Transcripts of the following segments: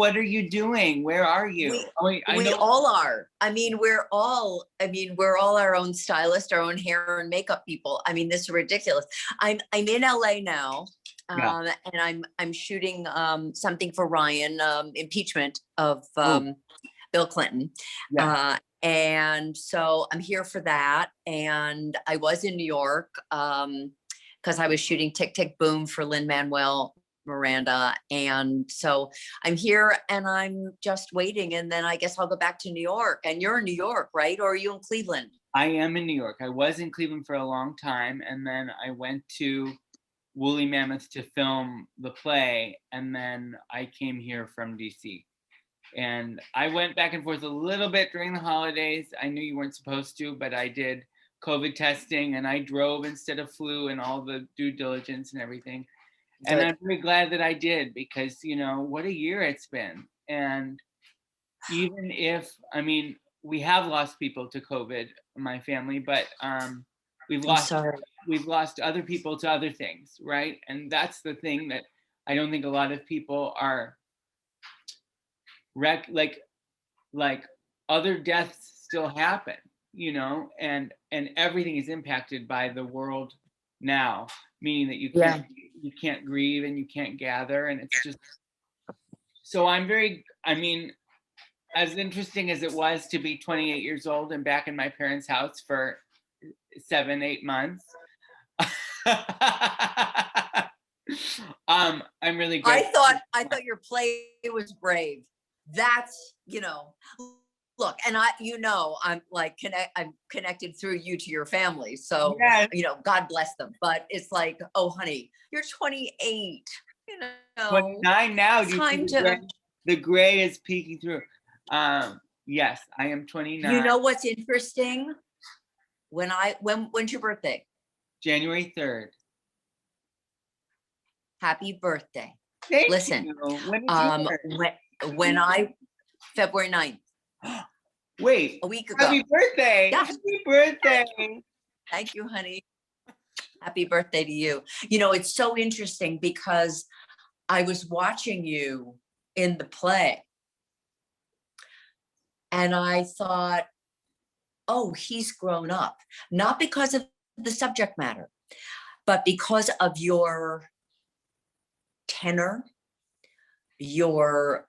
what are you doing? Where are you? We all are. We're all our own stylist, our own hair and makeup people. This is ridiculous. I'm in LA now. Yeah. And I'm shooting something for Ryan, impeachment of Bill Clinton. Yeah. And so I'm here for that. And I was in New York because I was shooting Tick, Tick, Boom for Lin-Manuel Miranda. And so I'm here and I'm just waiting. And then I guess I'll go back to New York. And you're in New York, right? Or are you in Cleveland? I am in New York. I was in Cleveland for a long time. And then I went to Woolly Mammoth to film the play. And then I came here from DC. And I went back and forth a little bit during the holidays. I knew you weren't supposed to, but I did COVID testing and I drove instead of flew and all the due diligence and everything. Good. And I'm very glad that I did because, what a year it's been. And even if, we have lost people to COVID, my family, but we've lost other people to other things, right? And that's the thing that I don't think a lot of people are like other deaths still happen, and everything is impacted by the world now, meaning that you can't grieve and you can't gather, and it's just so as interesting as it was to be 28 years old and back in my parents' house for 7-8 months. I'm really grateful. I thought your play was brave. That's, look, and I'm like, I'm connected through you to your family. So, yes. God bless them. But it's like, oh, honey, you're 28, 29 now. The gray is peeking through. Yes, I am 29. You know what's interesting? When's your birthday? January 3rd. Happy birthday. Thank Listen, you. When February 9th. Wait, a week ago. Happy birthday. Yeah. Happy birthday. Thank you, honey. Happy birthday to you. It's so interesting because I was watching you in the play and I thought, oh, he's grown up, not because of the subject matter, but because of your tenor, your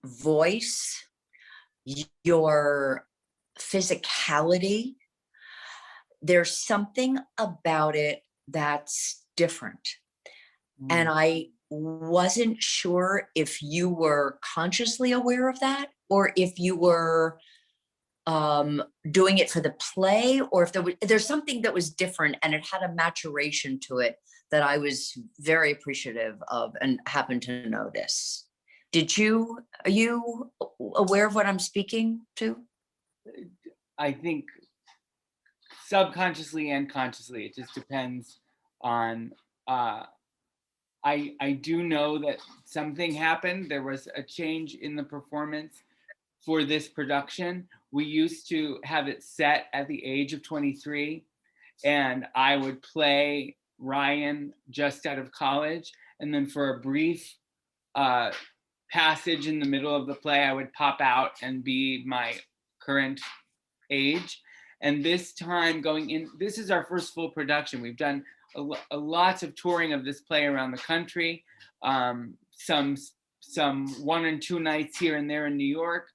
voice, your physicality. There's something about it that's different. And I wasn't sure if you were consciously aware of that or if you were doing it for the play, or if there's something that was different and it had a maturation to it that I was very appreciative of and happened to notice. Are you aware of what I'm speaking to? I think subconsciously and consciously, it just depends on, I do know that something happened. There was a change in the performance for this production. We used to have it set at the age of 23, and I would play Ryan just out of college. And then for a brief passage in the middle of the play, I would pop out and be my current age. And this time going in, this is our first full production. We've done a lots of touring of this play around the country, some 1 and 2 nights here and there in New York.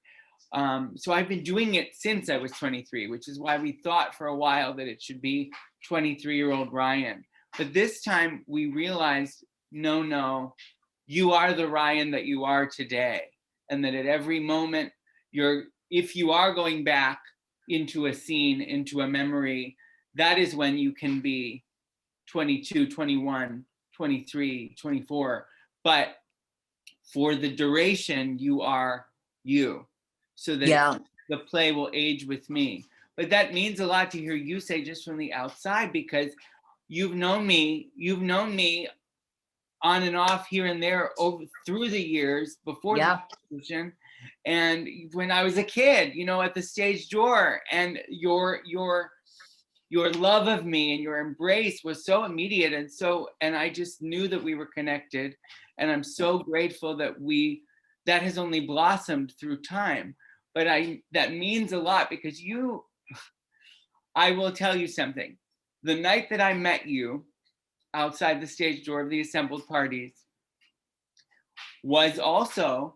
So I've been doing it since I was 23, which is why we thought for a while that it should be 23-year-old Ryan. But this time we realized, no, you are the Ryan that you are today. And that at every moment, if you are going back into a scene, into a memory, that is when you can be 22, 21, 23, 24. But for the duration, you are you. So that the play will age with me. But that means a lot to hear you say just from the outside, because you've known me on and off here and there through the years before the competition. And when I was a kid, at the stage door, and your love of me and your embrace was so immediate, and I just knew that we were connected. And I'm so grateful that we that has only blossomed through time. But that means a lot because I will tell you something. The night that I met you outside the stage door of the assembled parties was also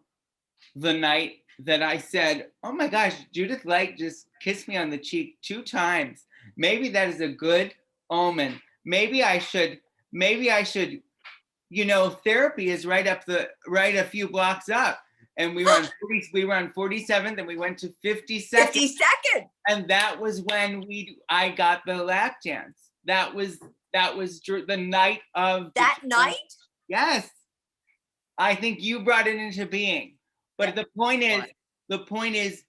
the night that I said, oh my gosh, Judith Light just kissed me on the cheek 2 times. Maybe that is a good omen. Maybe I should, therapy is right a few blocks up. And we were on 47th and we went to 52nd. 52nd. And that was when I got the lap dance. That was the night of that night. Yes. I think you brought it into being. But the point is,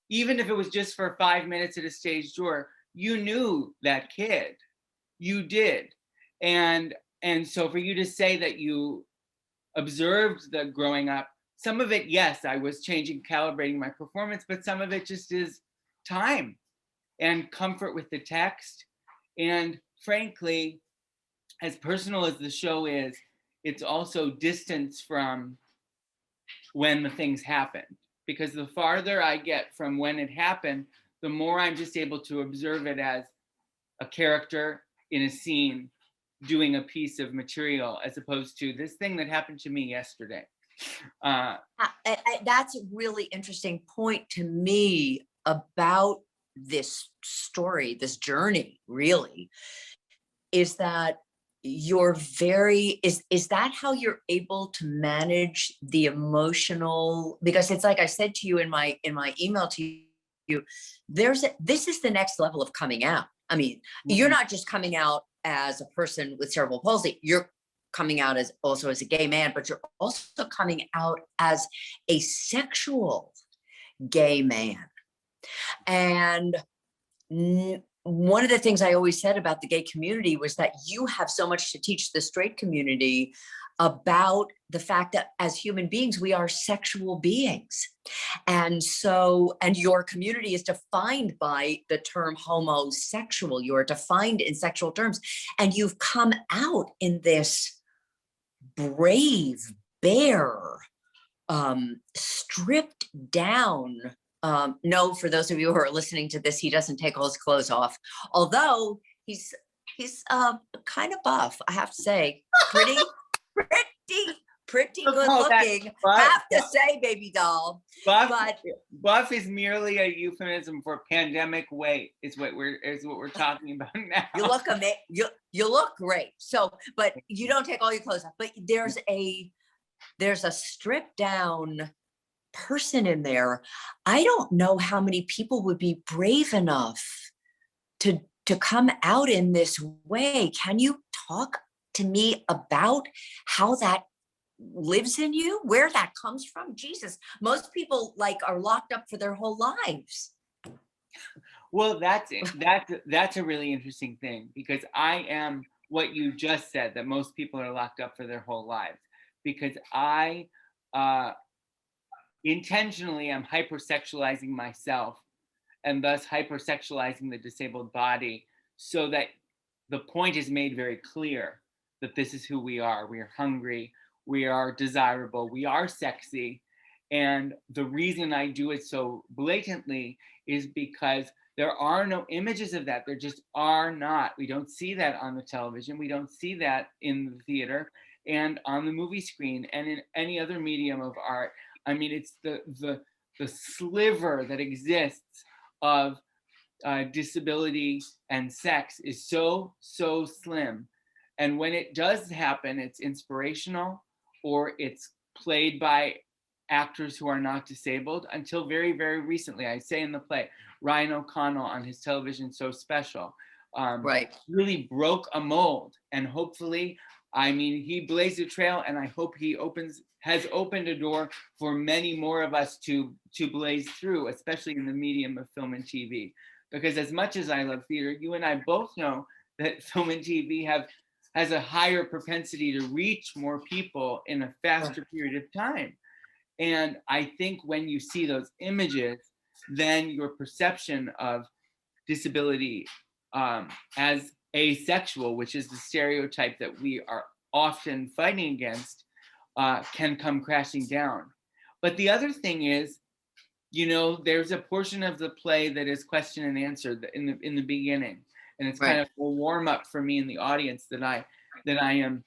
even if it was just for 5 minutes at a stage door, you knew that kid. You did. And so for you to say that you observed the growing up, some of it, yes, I was calibrating my performance, but some of it just is time and comfort with the text. And frankly, as personal as the show is, it's also distance from when the things happened. Because the farther I get from when it happened, the more I'm just able to observe it as a character in a scene doing a piece of material, as opposed to this thing that happened to me yesterday. That's a really interesting point to me about this story, this journey, really, is that is that how you're able to manage the emotional? Because it's like I said to you in my email to you, this is the next level of coming out. I mean, you're not just coming out as a person with cerebral palsy, you're coming out also as a gay man, but you're also coming out as a sexual gay man. And one of the things I always said about the gay community was that you have so much to teach the straight community about the fact that as human beings, we are sexual beings. And your community is defined by the term homosexual. You are defined in sexual terms. And you've come out in this brave, bare, stripped down. No, for those of you who are listening to this, he doesn't take all his clothes off. Although he's kind of buff, I have to say. Pretty good looking. Have to say, baby doll. Buff is merely a euphemism for pandemic weight. Is what we're talking about now. You look amazing. You look great. So, but you don't take all your clothes off. But there's a stripped down person in there. I don't know how many people would be brave enough to come out in this way. Can you talk to me about how that lives in you, where that comes from? Jesus, most people are locked up for their whole lives. Well, that's a really interesting thing, because I am what you just said, that most people are locked up for their whole lives, because I intentionally am hypersexualizing myself and thus hypersexualizing the disabled body, so that the point is made very clear that this is who we are. We are hungry, we are desirable, we are sexy. And the reason I do it so blatantly is because there are no images of that. There just are not. We don't see that on the television. We don't see that in the theater and on the movie screen and in any other medium of art. I mean, it's the sliver that exists of disability and sex is so slim. And when it does happen, it's inspirational, or it's played by actors who are not disabled. Until very, very recently, I say in the play, Ryan O'Connell on his television So Special really broke a mold. And hopefully, I mean, he blazed a trail, and I hope he has opened a door for many more of us to blaze through, especially in the medium of film and TV. Because as much as I love theater, you and I both know that film and TV has a higher propensity to reach more people in a faster period of time. And I think when you see those images, then your perception of disability as asexual, which is the stereotype that we are often fighting against, can come crashing down. But the other thing is, you know, there's a portion of the play that is question and answer in the beginning, and it's kind Right. of a warm up for me in the audience that I am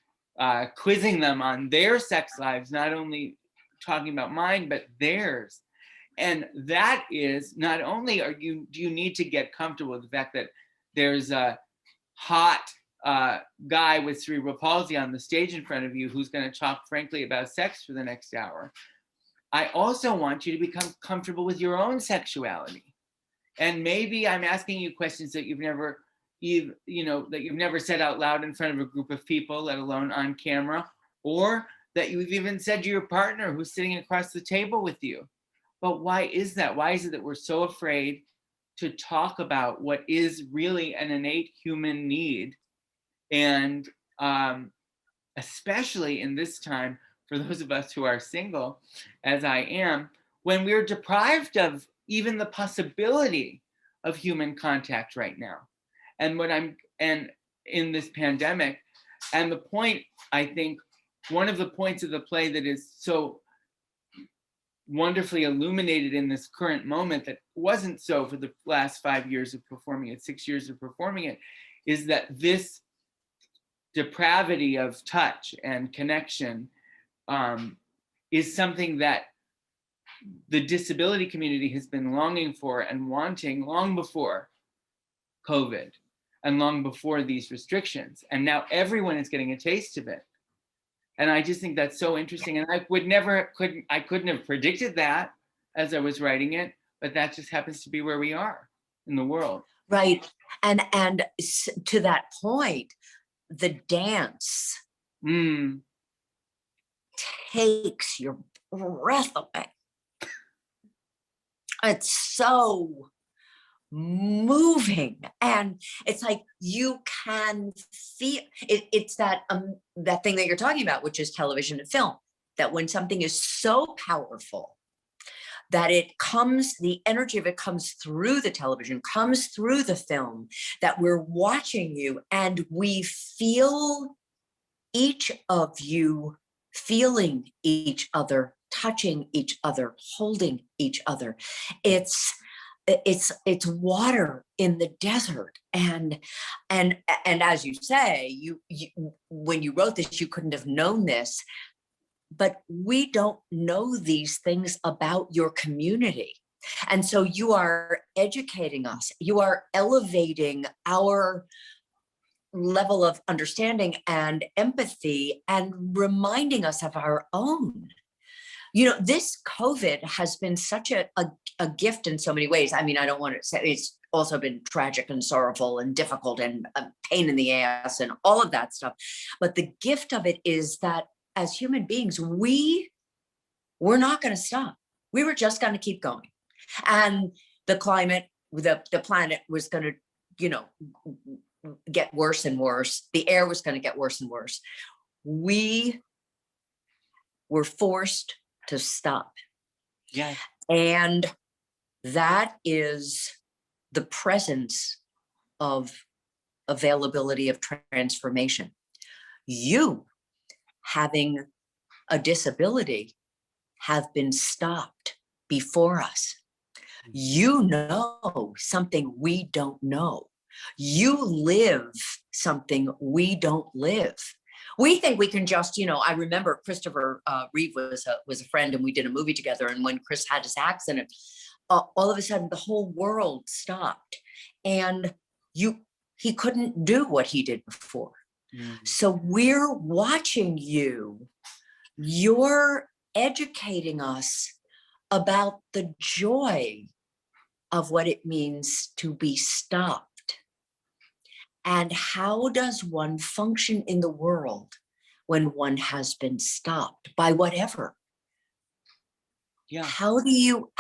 quizzing them on their sex lives, not only talking about mine but theirs. And that is, not only do you need to get comfortable with the fact that there's a hot guy with cerebral palsy on the stage in front of you who's going to talk frankly about sex for the next hour. I also want you to become comfortable with your own sexuality. And maybe I'm asking you questions that you know, that you've never said out loud in front of a group of people, let alone on camera, or that you've even said to your partner who's sitting across the table with you. But why is that? Why is it that we're so afraid to talk about what is really an innate human need? And especially in this time, for those of us who are single, as I am, when we're deprived of even the possibility of human contact right now. And in this pandemic, and the point, I think, one of the points of the play that is so wonderfully illuminated in this current moment that wasn't so for the last 5 years of performing it, 6 years of performing it, is that this depravity of touch and connection is something that the disability community has been longing for and wanting long before COVID and long before these restrictions. And now everyone is getting a taste of it. And I just think that's so interesting. And I couldn't have predicted that as I was writing it, but that just happens to be where we are in the world. Right. And to that point, the dance takes your breath away. It's so moving, and it's like you can feel it. It's that thing that you're talking about, which is television and film, that when something is so powerful that the energy of it comes through the television, comes through the film, that we're watching you and we feel each of you feeling each other, touching each other, holding each other. It's water in the desert. And as you say, you when you wrote this, you couldn't have known this, but we don't know these things about your community. And so you are educating us, you are elevating our level of understanding and empathy and reminding us of our own. You know, this COVID has been such a gift in so many ways. I mean, I don't want to say it's also been tragic and sorrowful and difficult and a pain in the ass and all of that stuff. But the gift of it is that as human beings, we're not going to stop. We were just going to keep going. And the climate, the planet was going to, you know, get worse and worse. The air was going to get worse and worse. We were forced to stop. Yeah. And that is the presence of availability of transformation. You, having a disability, have been stopped before us. You know something we don't know. You live something we don't live. We think we can just, you know, I remember Christopher Reeve was a friend and we did a movie together. And when Chris had his accident, all of a sudden the whole world stopped and he couldn't do what he did before. So we're watching you. You're educating us about the joy of what it means to be stopped. And how does one function in the world when one has been stopped by whatever? Yeah. Do you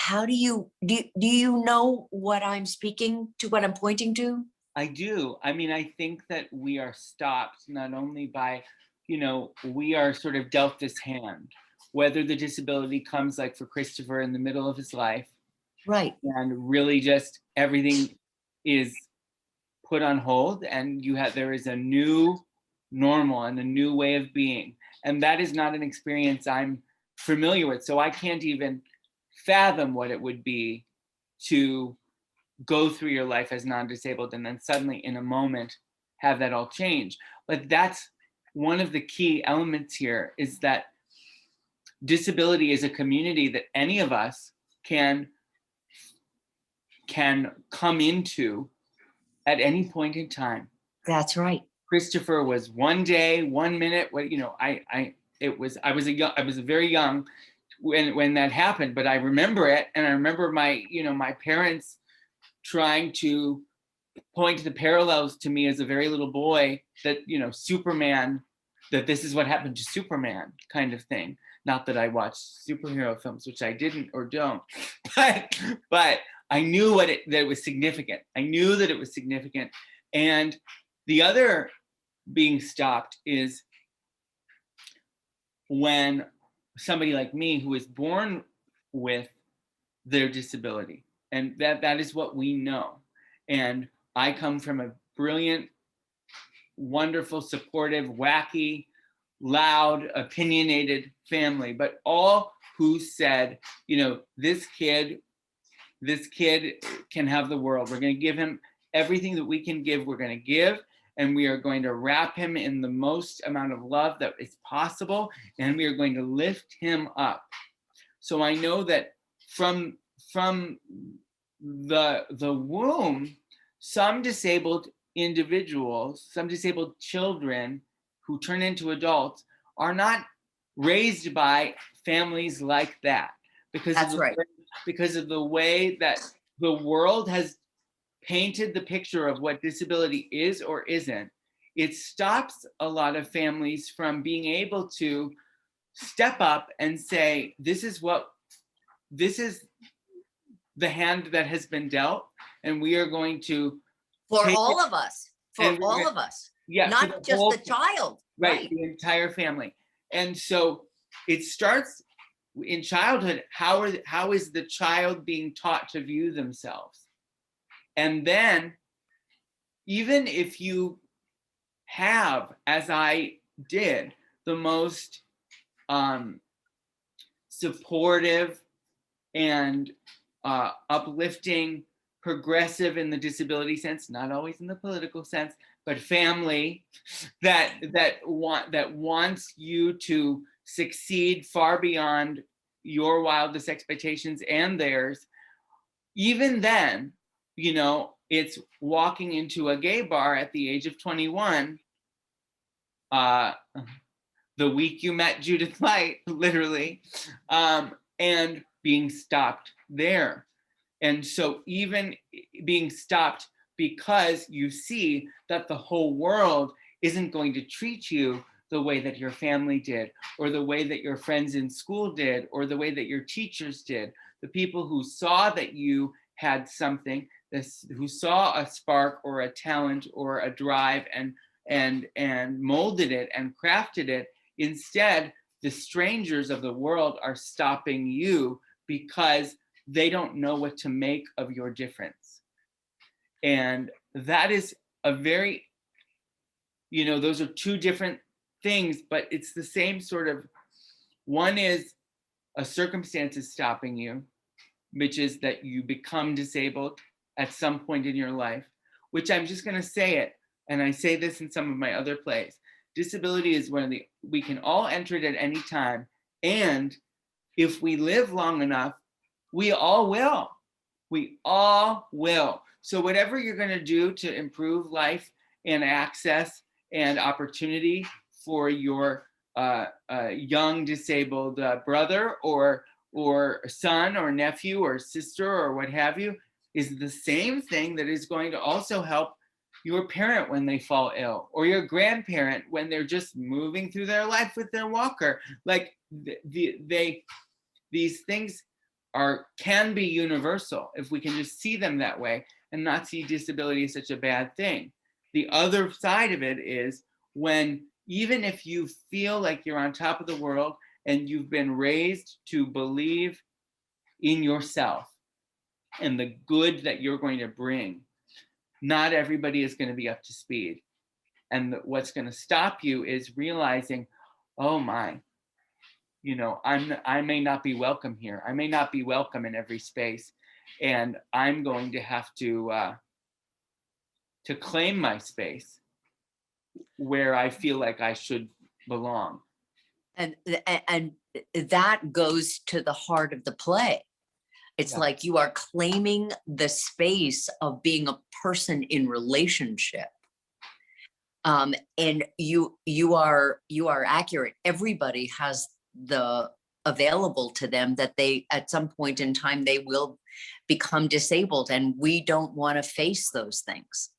know what I'm speaking to, what I'm pointing to? I do. I mean, I think that we are stopped not only by, you know, we are sort of dealt this hand, whether the disability comes like for Christopher in the middle of his life. Right. And really just everything is put on hold and there is a new normal and a new way of being. And that is not an experience I'm familiar with. So I can't even fathom what it would be to go through your life as non-disabled and then suddenly in a moment have that all change. But that's one of the key elements here, is that disability is a community that any of us can come into at any point in time. That's right. Christopher was 1 day, 1 minute. What, you know, I was very young when that happened, but I remember it, and I remember my parents trying to point to the parallels to me as a very little boy, that Superman, that this is what happened to Superman, kind of thing. Not that I watched superhero films, which I didn't or don't, but I knew that it was significant. I knew that it was significant. And the other being stopped is when somebody like me, who is born with their disability, and that is what we know. And I come from a brilliant, wonderful, supportive, wacky, loud, opinionated family, but all who said, this kid can have the world. We're going to give him everything that we can give. We're going to give, and we are going to wrap him in the most amount of love that is possible, and we are going to lift him up. So I know that from the womb, some disabled individuals, some disabled children who turn into adults are not raised by families like that, because because of the way that the world has painted the picture of what disability is or isn't. It stops a lot of families from being able to step up and say, this is the hand that has been dealt, and we are going to for all of us, yeah, not just the child, right, the entire family. And so it starts in childhood. How is the child being taught to view themselves? And then, even if you have, as I did, the most supportive and uplifting, progressive in the disability sense, not always in the political sense, but family that wants you to succeed far beyond your wildest expectations and theirs. Even then, it's walking into a gay bar at the age of 21, the week you met Judith Light, literally, and being stopped there. And so even being stopped because you see that the whole world isn't going to treat you the way that your family did, or the way that your friends in school did, or the way that your teachers did. The people who saw that you had something, who saw a spark or a talent or a drive and molded it and crafted it. Instead, the strangers of the world are stopping you because they don't know what to make of your difference. And that is a very, those are two different things, but it's the same sort of, one is a circumstance is stopping you, which is that you become disabled at some point in your life, which I'm just going to say it, and I say this in some of my other plays. Disability is we can all enter it at any time, and if we live long enough, we all will. We all will. So whatever you're going to do to improve life and access and opportunity for your young disabled brother or son or nephew or sister or what have you, is the same thing that is going to also help your parent when they fall ill, or your grandparent when they're just moving through their life with their walker. Like these things can be universal if we can just see them that way and not see disability as such a bad thing. The other side of it is when, even if you feel like you're on top of the world and you've been raised to believe in yourself and the good that you're going to bring, not everybody is going to be up to speed. And what's going to stop you is realizing, oh my, I may not be welcome here. I may not be welcome in every space, and I'm going to have to claim my space where I feel like I should belong. And that goes to the heart of the play. It's Yeah. like you are claiming the space of being a person in relationship. And you are accurate. Everybody has the available to them that they, at some point in time, they will become disabled, and we don't want to face those things.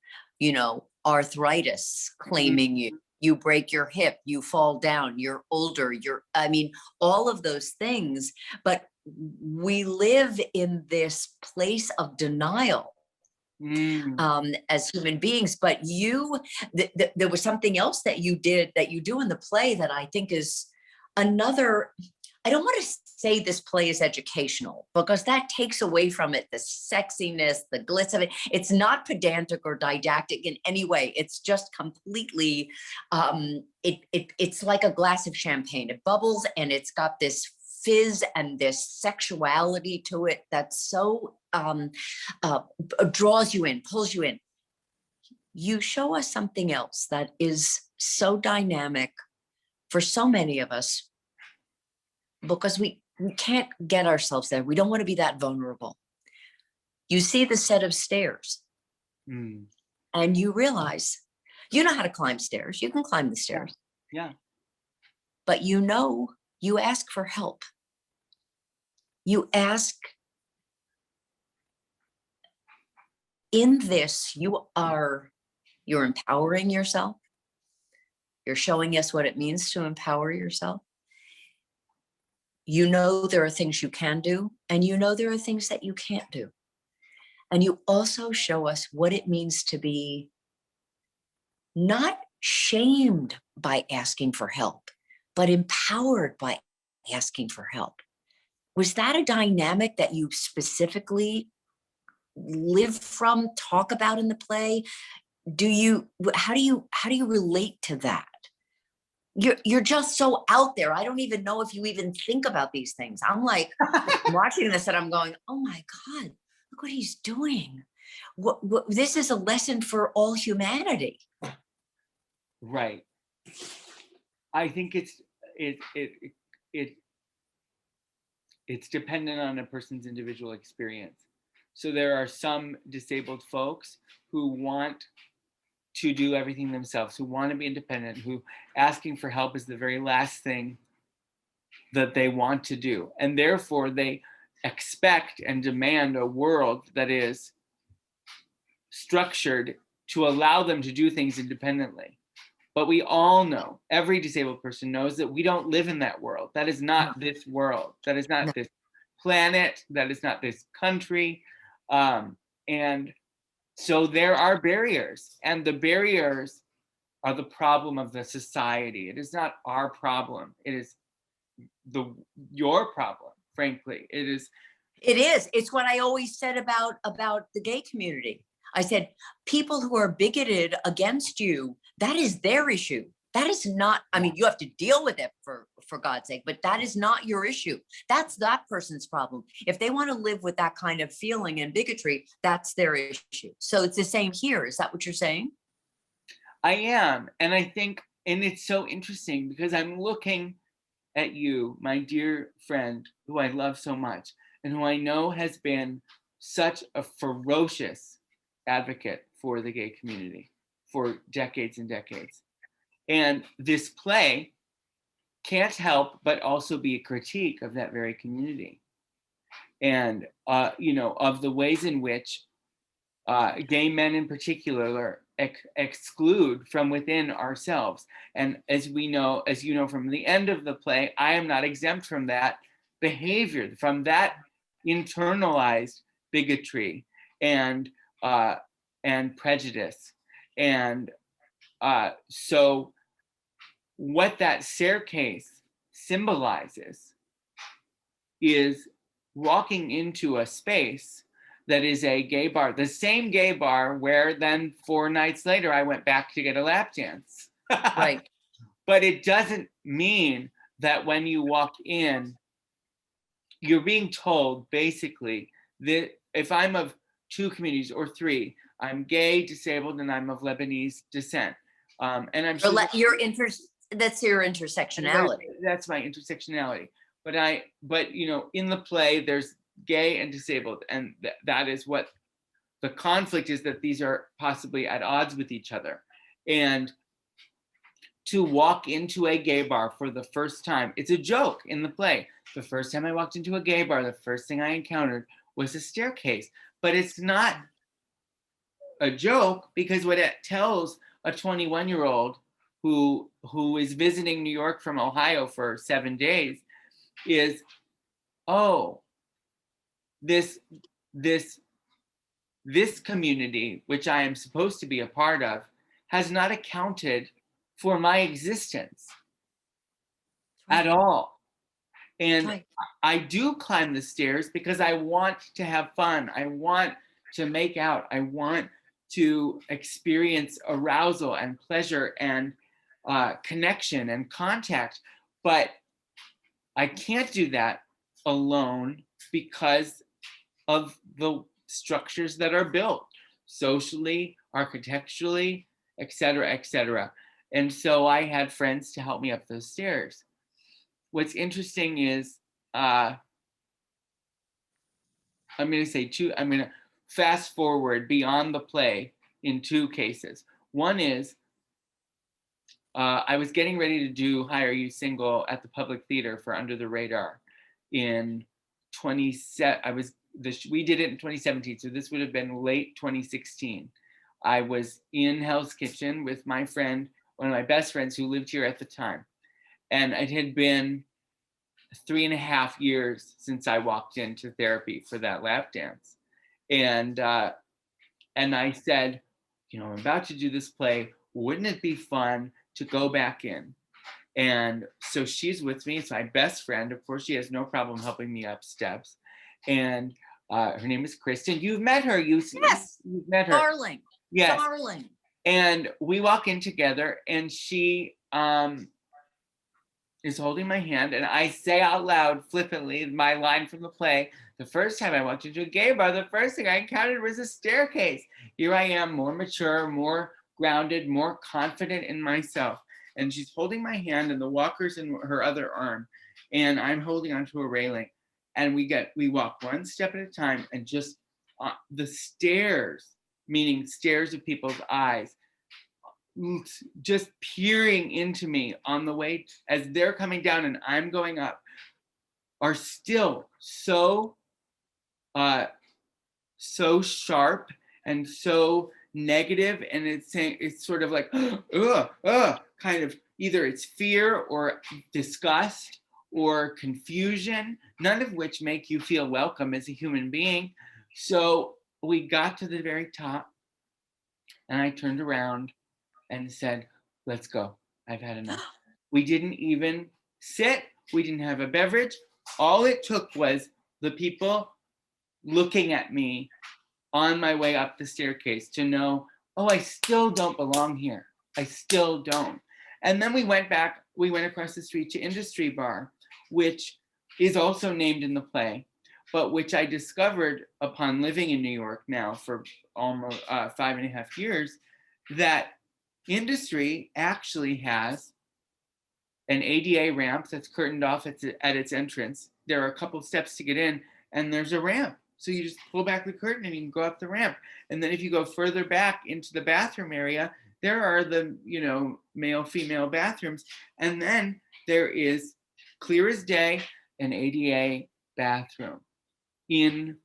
Arthritis claiming you break your hip, you fall down, you're older, all of those things. But we live in this place of denial as human beings. But there was something else that you do in the play that I think is another. I don't want to say this play is educational, because that takes away from it the sexiness, the glitz of it. It's not pedantic or didactic in any way. It's just completely, it's like a glass of champagne. It bubbles and it's got this fizz and this sexuality to it that's so draws you in, pulls you in. You show us something else that is so dynamic for so many of us, because we can't get ourselves there. We don't want to be that vulnerable. You see the set of stairs and you realize you know how to climb stairs. You can climb the stairs. Yeah. But you ask for help. You ask, in this, you're empowering yourself. You're showing us what it means to empower yourself. There are things you can do, and there are things that you can't do. And you also show us what it means to be not shamed by asking for help, but empowered by asking for help. Was that a dynamic that you specifically live from, talk about in the play? How do you relate to that? You're just so out there. I don't even know if you even think about these things. I'm like watching this and I'm going, oh my God, look what he's doing. This is a lesson for all humanity. Right. I think it's dependent on a person's individual experience. So there are some disabled folks who want to do everything themselves, who want to be independent, who asking for help is the very last thing that they want to do. And therefore they expect and demand a world that is structured to allow them to do things independently. But we all know, every disabled person knows, that we don't live in that world. That is not this world. That is not this planet. That is not this country. And so there are barriers, and the barriers are the problem of the society. It is not our problem. It is your problem, frankly. It is. It's what I always said about the gay community. I said, people who are bigoted against you, that is their issue. That is not, you have to deal with it for God's sake, but that is not your issue. That's that person's problem. If they want to live with that kind of feeling and bigotry, that's their issue. So it's the same here. Is that what you're saying? I am. And I think, and it's so interesting because I'm looking at you, my dear friend, who I love so much, and who I know has been such a ferocious advocate for the gay community for decades and decades. And this play can't help but also be a critique of that very community, and of the ways in which gay men in particular exclude from within ourselves. And as you know from the end of the play, I am not exempt from that behavior, from that internalized bigotry and prejudice. And so what that staircase symbolizes is walking into a space that is a gay bar, the same gay bar where then 4 nights later I went back to get a lap dance. Right. But it doesn't mean that when you walk in, you're being told basically that if I'm of two communities or three, I'm gay, disabled, and I'm of Lebanese descent. And I'm sure That's your intersectionality. that's my intersectionality. But you know, in the play, there's gay and disabled, and that is what the conflict is, that these are possibly at odds with each other. And to walk into a gay bar for the first time, it's a joke in the play. The first time I walked into a gay bar, the first thing I encountered was a staircase. But it's not a joke, because what it tells a 21-year-old who is visiting New York from Ohio for 7 days is, oh, this community, which I am supposed to be a part of, has not accounted for my existence at all. And I do climb the stairs because I want to have fun. I want to make out. I want to experience arousal and pleasure and connection and contact. But I can't do that alone because of the structures that are built socially, architecturally, et cetera, et cetera. And so I had friends to help me up those stairs. What's interesting is, I'm going to fast forward beyond the play in two cases. One is, I was getting ready to do Hire You Single at the Public Theater for Under the Radar in we did it in 2017, so this would have been late 2016. I was in Hell's Kitchen with my friend, one of my best friends who lived here at the time. And it had been 3.5 years since I walked into therapy for that lap dance. And I said, you know, I'm about to do this play. Wouldn't it be fun to go back in? And so she's with me. It's my best friend. Of course, she has no problem helping me up steps. And her name is Kristen. You've met her. You've met her. Darling. Yes. Darling. And we walk in together, and she is holding my hand, and I say out loud flippantly my line from the play: the first time I walked into a gay bar, the first thing I encountered was a staircase. Here I am, more mature, more grounded, more confident in myself. And she's holding my hand, and the walker's in her other arm, and I'm holding onto a railing. And we walk one step at a time, and just the stairs, meaning stares of people's eyes, just peering into me on the way as they're coming down and I'm going up, are still so sharp and so negative. And it's sort of like kind of either it's fear or disgust or confusion, none of which make you feel welcome as a human being. So we got to the very top, and I turned around and said, let's go. I've had enough. We didn't even sit. We didn't have a beverage. All it took was the people looking at me on my way up the staircase to know, oh, I still don't belong here. I still don't. And then we went across the street to Industry Bar, which is also named in the play, but which I discovered upon living in New York now for almost 5.5 years, that Industry actually has an ADA ramp that's curtained off at its entrance. There are a couple steps to get in, and there's a ramp. So you just pull back the curtain and you can go up the ramp. And then if you go further back into the bathroom area, there are the, male, female bathrooms. And then there is, clear as day, an ADA bathroom in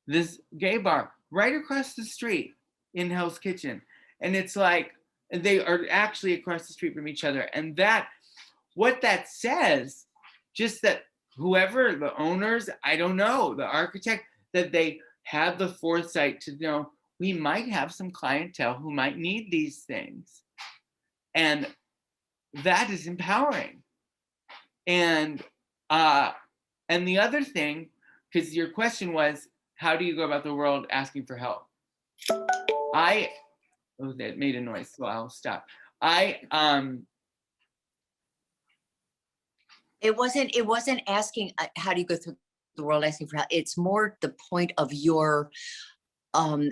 this gay bar right across the street in Hell's Kitchen. And it's like, they are actually across the street from each other. And what that says, just that whoever, the owners, I don't know, the architect, that they had the foresight to know we might have some clientele who might need these things. And that is empowering. And the other thing, because your question was, how do you go about the world asking for help? That made a noise, so I'll stop. It wasn't asking, how do you go through the world asking for help? It's more the point of your, um,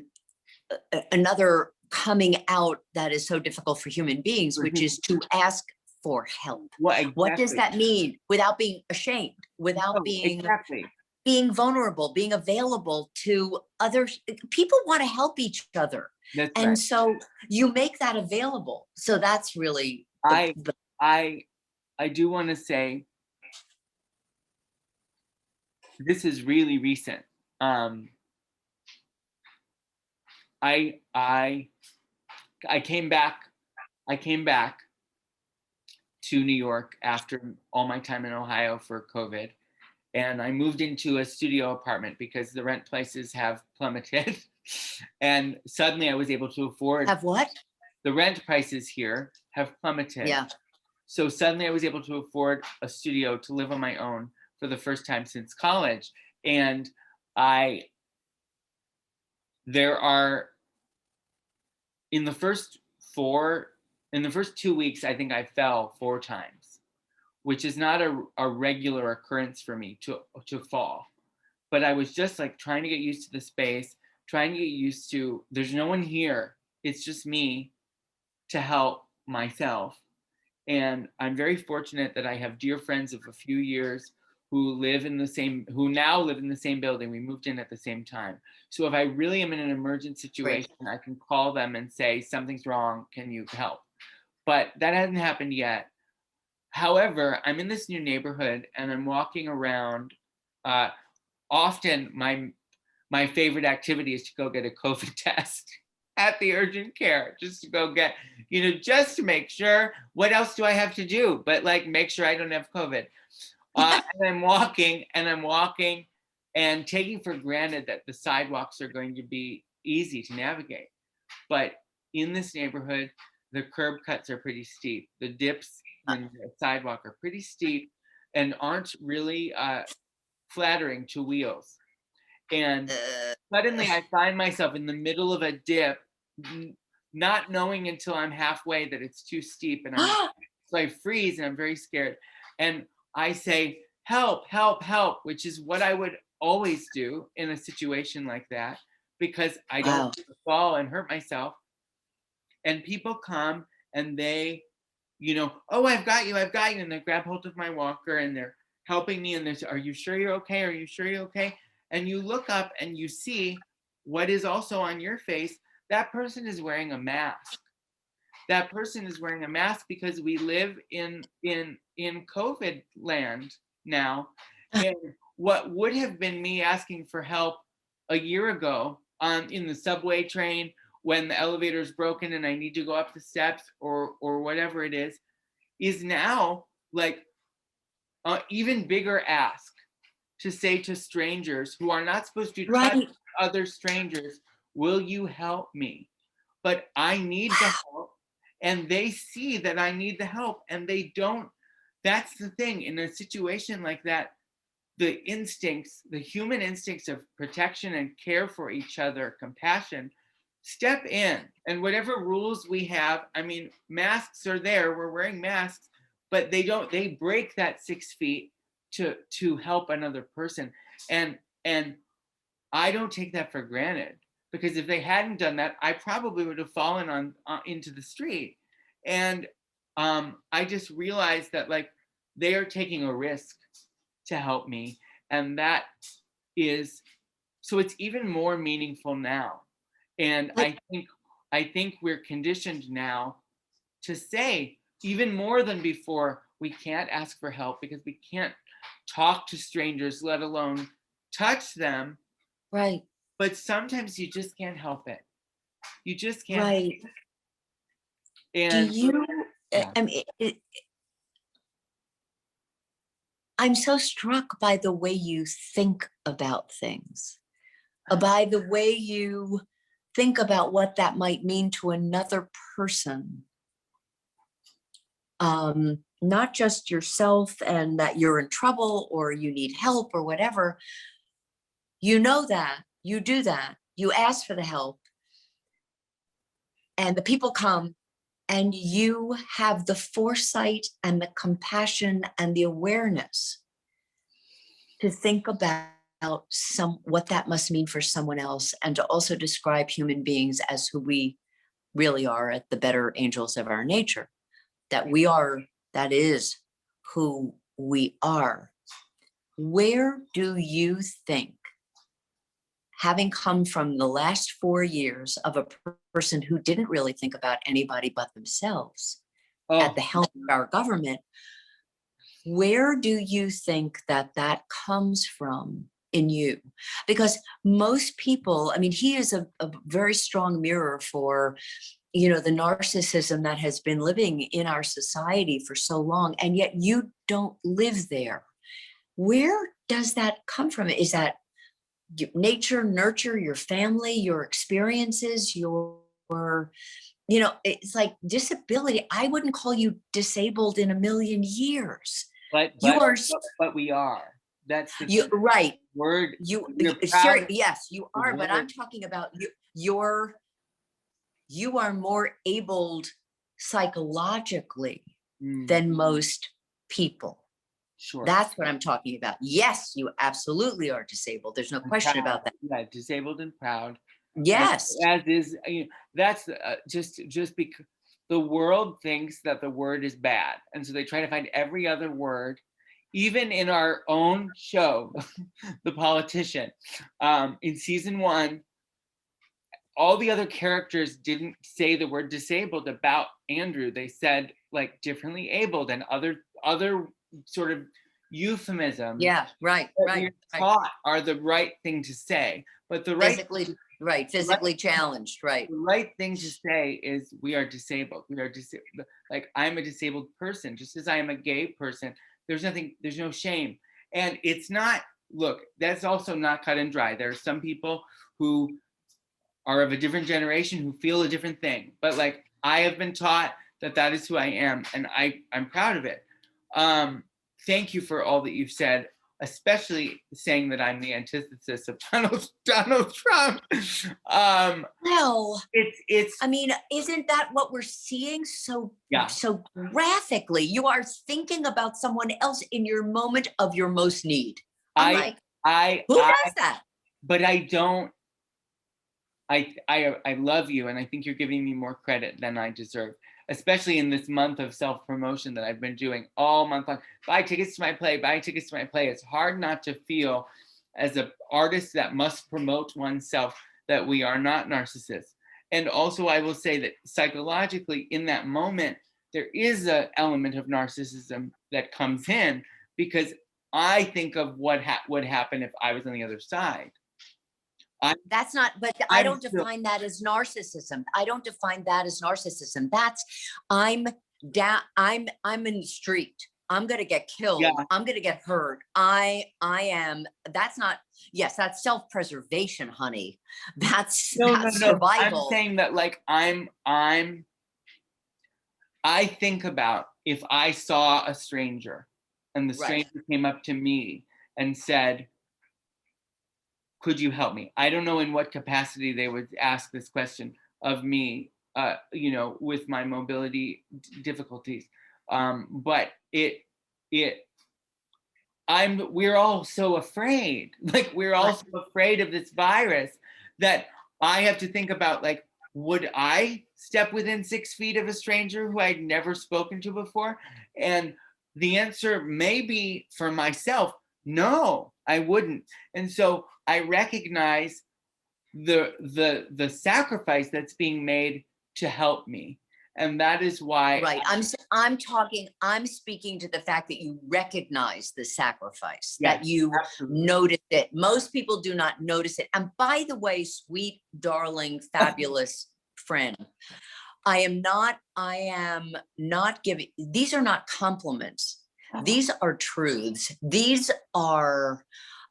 another coming out that is so difficult for human beings, which is to ask for help. What What does exactly? that mean? Without being ashamed, without No, being exactly. vulnerable, being available to others. People want to help each other. That's And right. so you make that available. So that's really I I do want to say this is really recent. Um, I came back. I came back to New York after all my time in Ohio for COVID, and I moved into a studio apartment because the rent prices have plummeted, and suddenly I was able to afford. have what? The rent prices here have plummeted. Yeah. So suddenly I was able to afford a studio to live on my own for the first time since college. And there are, in the first 2 weeks, I think I fell 4 times, which is not a regular occurrence for me to fall. But I was just like trying to get used to the space, trying to get used to, there's no one here. It's just me to help myself. And I'm very fortunate that I have dear friends of a few years who now live in the same building. We moved in at the same time. So if I really am in an emergent situation, I can call them and say, something's wrong, can you help? But that hasn't happened yet. However, I'm in this new neighborhood and I'm walking around. Often my favorite activity is to go get a COVID test at the urgent care, just to go get, just to make sure. What else do I have to do but like make sure I don't have COVID? And I'm walking and taking for granted that the sidewalks are going to be easy to navigate. But in this neighborhood, the curb cuts are pretty steep. The dips in the sidewalk are pretty steep and aren't really flattering to wheels. And suddenly I find myself in the middle of a dip, not knowing until I'm halfway that it's too steep, and so I freeze and I'm very scared. And I say, help, help, help, which is what I would always do in a situation like that, because I don't want to fall and hurt myself. And people come and they, oh, I've got you. And they grab hold of my walker and they're helping me. And they say, are you sure you're okay? Are you sure you're okay? And you look up and you see what is also on your face. That person is wearing a mask. That person is wearing a mask because we live in COVID land now. And what would have been me asking for help a year ago in the subway train when the elevator is broken and I need to go up the steps or whatever it is now like even bigger ask to say to strangers who are not supposed to touch other strangers, will you help me? But I need the help, and they see that I need the help, and they don't. That's the thing. In a situation like that, the human instincts of protection and care for each other, compassion, step in. And whatever rules we have, I mean, masks are there, we're wearing masks, but they break that 6 feet to help another person. And I don't take that for granted, because if they hadn't done that, I probably would have fallen into the street. And I just realized that like they are taking a risk to help me, and that is, so it's even more meaningful now. And I think we're conditioned now to say, even more than before, we can't ask for help because we can't talk to strangers, let alone touch them. Right. But sometimes you just can't help it. You just can't. Right. And do you, yeah. I mean, I'm so struck by the way you think about things, by the way you think about what that might mean to another person. Not just yourself and that you're in trouble or you need help or whatever. You know that, you do that, you ask for the help, and the people come And you have the foresight and the compassion and the awareness to think about what that must mean for someone else, and to also describe human beings as who we really are, at the better angels of our nature, that we are, that is who we are. Where do you think, having come from the last 4 years of a person who didn't really think about anybody but themselves at the helm of our government, where do you think that that comes from in you? Because most people, I mean, he is a very strong mirror for, you know, the narcissism that has been living in our society for so long, and yet you don't live there. Where does that come from? Is that nature, nurture, your family, your experiences, your, you know, it's like disability. I wouldn't call you disabled in a million years. But You are, we are. That's the you right. word. You proud of yes, you the are. But I'm word. talking about you are more abled psychologically than most people. Sure. That's what I'm talking about. Yes, you absolutely are disabled. There's no question about that. Yeah, disabled and proud. Yes. As is, that's just because the world thinks that the word is bad, and so they try to find every other word, even in our own show, The Politician. In season 1, all the other characters didn't say the word disabled about Andrew. They said like differently abled and other sort of euphemisms. Yeah, right, that right. we're taught are the right thing to say, but the right physically challenged, right. the right thing to say is we are disabled. We are disabled. Like, I'm a disabled person, just as I am a gay person. There's no shame. And it's not, look, that's also not cut and dry. There are some people who are of a different generation who feel a different thing. But like, I have been taught that that is who I am, and I'm proud of it. Thank you for all that you've said, especially saying that I'm the antithesis of Donald Trump. Well, it's. I mean, isn't that what we're seeing so Yeah. so graphically? You are thinking about someone else in your moment of your most need. Who does that? But I don't. I love you, and I think you're giving me more credit than I deserve, especially in this month of self-promotion that I've been doing all month long. Buy tickets to my play, buy tickets to my play. It's hard not to feel, as an artist that must promote oneself, that we are not narcissists. And also, I will say that psychologically, in that moment, there is an element of narcissism that comes in, because I think of what would happen if I was on the other side. That's not, but I don't define that as narcissism. I don't define that as narcissism. That's, I'm in the street. I'm going to get killed. Yeah. I'm going to get hurt. I am, that's not, yes, that's self-preservation, honey. That's survival. I'm saying that, like, I think about if I saw a stranger and the stranger came up to me and said, could you help me? I don't know in what capacity they would ask this question of me, with my mobility difficulties. But we're all so afraid. Like, we're all so afraid of this virus that I have to think about, like, would I step within 6 feet of a stranger who I'd never spoken to before? And the answer may be, for myself, no, I wouldn't. And so I recognize the sacrifice that's being made to help me. And that is why. Right. I'm speaking to the fact that you recognize the sacrifice, that you notice it. Most people do not notice it. And by the way, sweet, darling, fabulous friend, I am not giving, these are not compliments. These are truths. These are,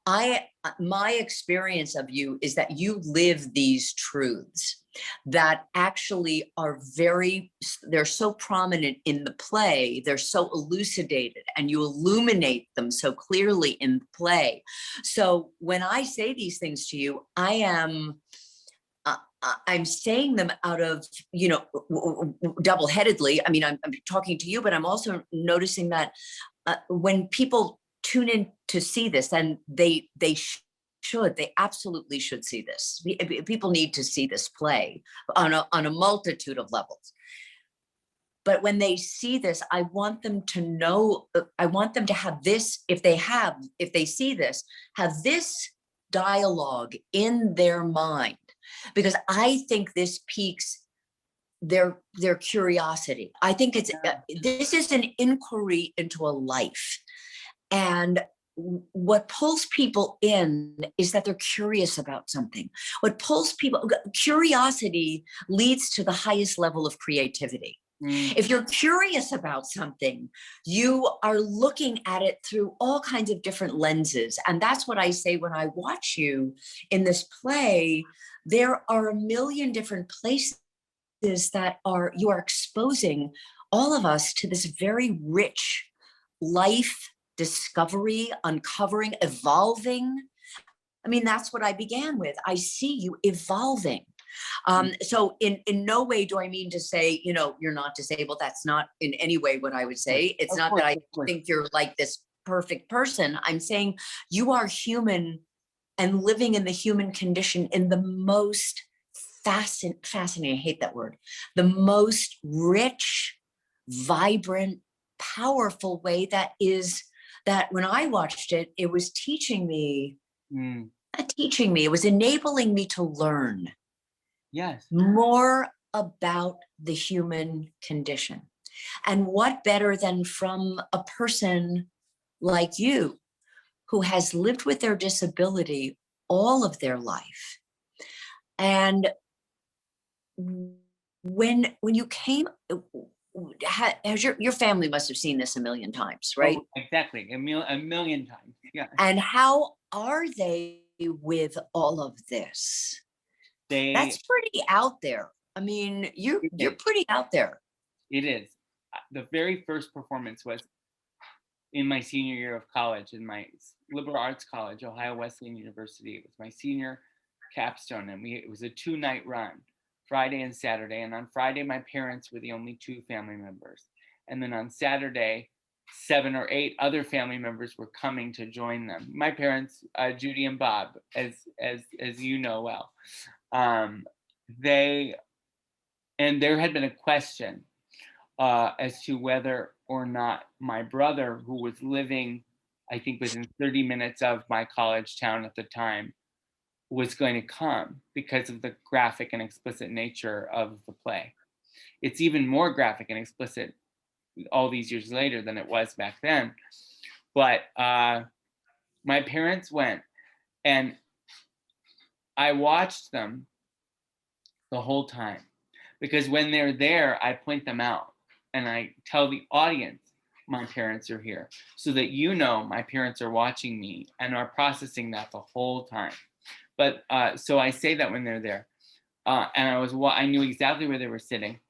my experience of you is that you live these truths that actually are they're so prominent in the play. They're so elucidated, and you illuminate them so clearly in the play. So when I say these things to you, I I'm saying them out of, double-headedly. I mean, I'm talking to you, but I'm also noticing that when people tune in to see this, and they absolutely should see this. People need to see this play on a multitude of levels. But when they see this, I want them to know, I want them to have this, if they see this, have this dialogue in their mind, because I think this piques their curiosity. I think this is an inquiry into a life. And what pulls people in is that they're curious about something. Curiosity leads to the highest level of creativity. If you're curious about something, you are looking at it through all kinds of different lenses. And that's what I say when I watch you in this play. There are a million different places that you are exposing all of us to this very rich life discovery, uncovering, evolving. I mean, that's what I began with. I see you evolving. So in no way do I mean to say, you're not disabled. That's not in any way what I would say. It's not that I think you're like this perfect person. I'm saying you are human and living in the human condition in the most fascinating, I hate that word, the most rich, vibrant, powerful way that when I watched it, it was teaching me, it was enabling me to learn. Yes. More about the human condition. And what better than from a person like you who has lived with their disability all of their life. And when you came, has your family must have seen this a million times, right? Oh, exactly. A million times. Yeah. And how are they with all of this? That's pretty out there. I mean, you're pretty out there. It is. The very first performance was in my senior year of college in my liberal arts college, Ohio Wesleyan University. It was my senior capstone, and it was a 2-night run, Friday and Saturday. And on Friday, my parents were the only 2 family members. And then on Saturday, 7 or 8 other family members were coming to join them. My parents, Judy and Bob, as you know well. There had been a question as to whether or not my brother, who was living, I think, within 30 minutes of my college town at the time, was going to come because of the graphic and explicit nature of the play. It's even more graphic and explicit all these years later than it was back then. But my parents went, and I watched them the whole time, because when they're there, I point them out and I tell the audience my parents are here, so that my parents are watching me and are processing that the whole time. But so I say that when they're there, and I knew exactly where they were sitting,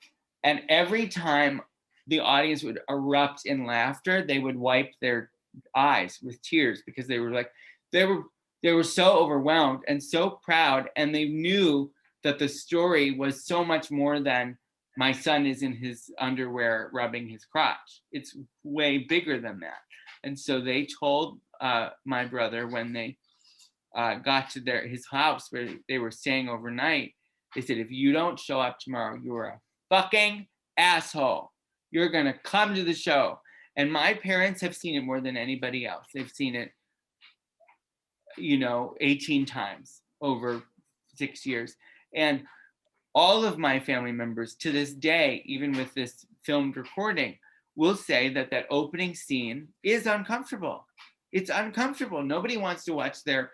and every time the audience would erupt in laughter, they would wipe their eyes with tears, because they were so overwhelmed and so proud, and they knew that the story was so much more than my son is in his underwear rubbing his crotch. It's way bigger than that. And so they told my brother, when they got to his house where they were staying overnight, they said, if you don't show up tomorrow, you're a fucking asshole. You're going to come to the show. And my parents have seen it more than anybody else. They've seen it, 18 times over 6 years. And all of my family members to this day, even with this filmed recording, will say that opening scene is uncomfortable. It's uncomfortable. Nobody wants to watch their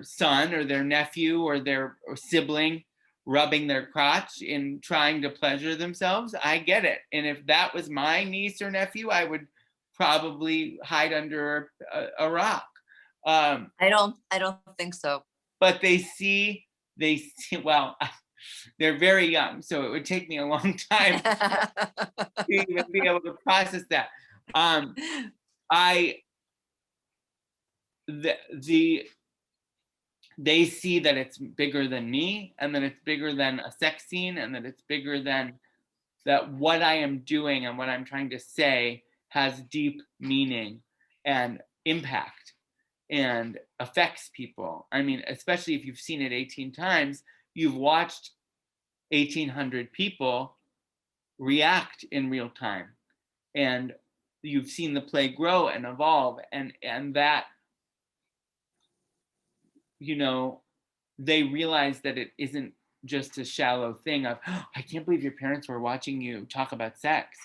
son or their nephew or their sibling rubbing their crotch in trying to pleasure themselves. I get it. And if that was my niece or nephew, I would probably hide under a rock. I don't think so. But they see, well, they're very young, so it would take me a long time to even be able to process that. they see that it's bigger than me, and that it's bigger than a sex scene, and that it's bigger than that what I am doing and what I'm trying to say has deep meaning and impact and affects people. I mean, especially if you've seen it 18 times, you've watched 1,800 people react in real time, and you've seen the play grow and evolve, and that, you know, they realize that it isn't just a shallow thing of, oh, I can't believe your parents were watching you talk about sex.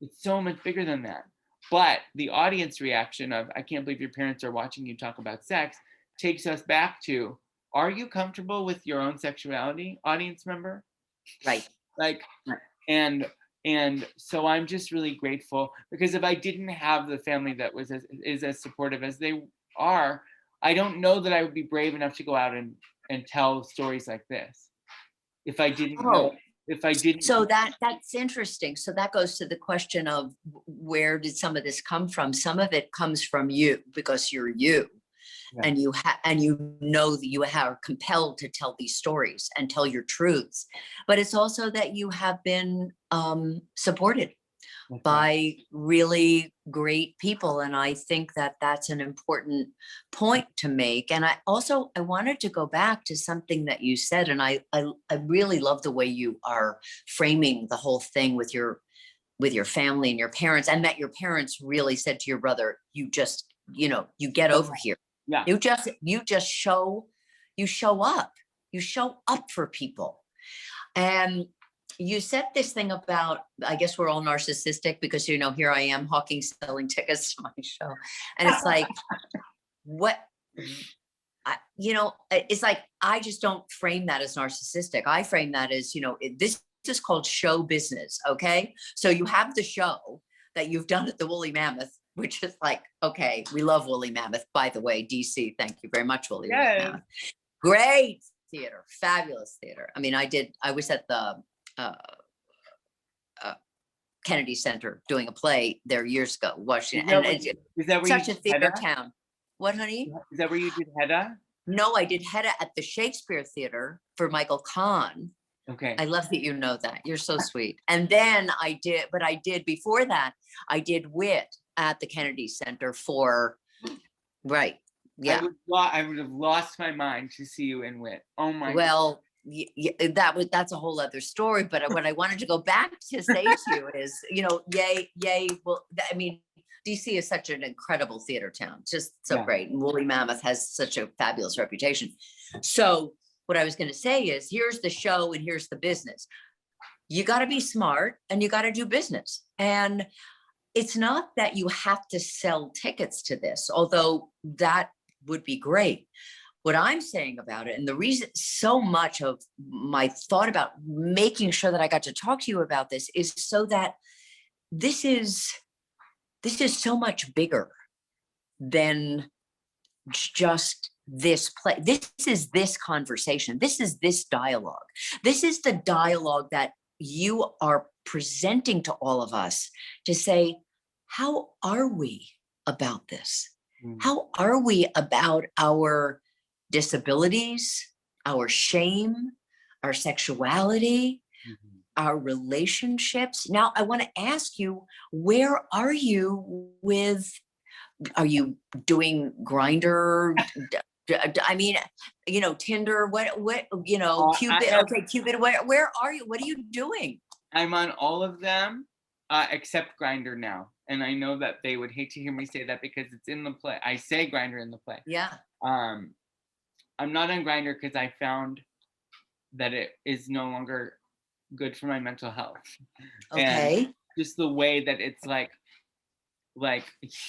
It's so much bigger than that. But the audience reaction of, I can't believe your parents are watching you talk about sex, takes us back to, are you comfortable with your own sexuality, audience member? Right. Like, Right. and so I'm just really grateful, because if I didn't have the family that is as supportive as they are, I don't know that I would be brave enough to go out and tell stories like this. If I didn't know, if I didn't. So that's interesting. So that goes to the question of where did some of this come from? Some of it comes from you, because you're you. Yeah. And you know that you are compelled to tell these stories and tell your truths. But it's also that you have been supported That's by right. really great people. And I think that that's an important point to make. And I wanted to go back to something that you said, and I really love the way you are framing the whole thing with your family and your parents, and that your parents really said to your brother, you just, you get over here. Yeah. You just show up. You show up for people. And you said this thing about, I guess we're all narcissistic, because, here I am hawking, selling tickets to my show. And it's like, it's like, I just don't frame that as narcissistic. I frame that as, this is called show business. Okay. So you have the show that you've done at the Woolly Mammoth, which is like, okay, we love Woolly Mammoth, by the way, DC. Thank you very much, Woolly Mammoth. Great theater, fabulous theater. I mean, I was at the Kennedy Center doing a play there years ago, Washington. Is that where such you a theater Hedda? town. What, honey? Is that where you did Hedda? No, I did Hedda at the Shakespeare Theater for Michael Kahn. Okay. I love that you know that. You're so sweet. And then I did before that, I did Wit at the Kennedy Center for, right. Yeah. I would have lost my mind to see you in Wit. Oh my. Well, that's a whole other story. But what I wanted to go back to say to you is, yay. Well, I mean, DC is such an incredible theater town, just so great. And Woolly Mammoth has such a fabulous reputation. So what I was going to say is, here's the show and here's the business. You got to be smart and you got to do business. And it's not that you have to sell tickets to this, although that would be great. What I'm saying about it, and the reason so much of my thought about making sure that I got to talk to you about this, is so that this is so much bigger than just this play. This is this conversation. This is this dialogue. This is the dialogue that you are presenting to all of us to say, how are we about this? How are we about our disabilities, our shame, our sexuality, our relationships? Now, I want to ask you, where are you are you doing Grindr? I mean, Tinder, what, Cupid, okay, Cupid, where are you? What are you doing? I'm on all of them, except Grindr now. And I know that they would hate to hear me say that, because it's in the play. I say Grindr in the play. Yeah. I'm not on Grindr because I found that it is no longer good for my mental health. Okay. And just the way that it's like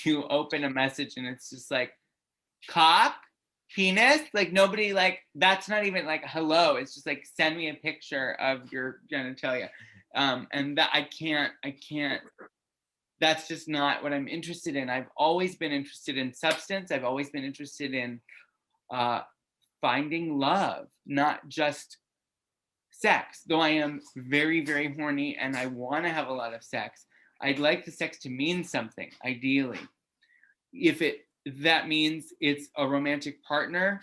you open a message and it's just like cock, penis, like nobody, like that's not even like hello. It's just like, send me a picture of your genitalia. And that I can't, that's just not what I'm interested in. I've always been interested in substance. I've always been interested in finding love, not just sex, though I am very, very horny and I want to have a lot of sex. I'd like the sex to mean something, ideally. If that means it's a romantic partner,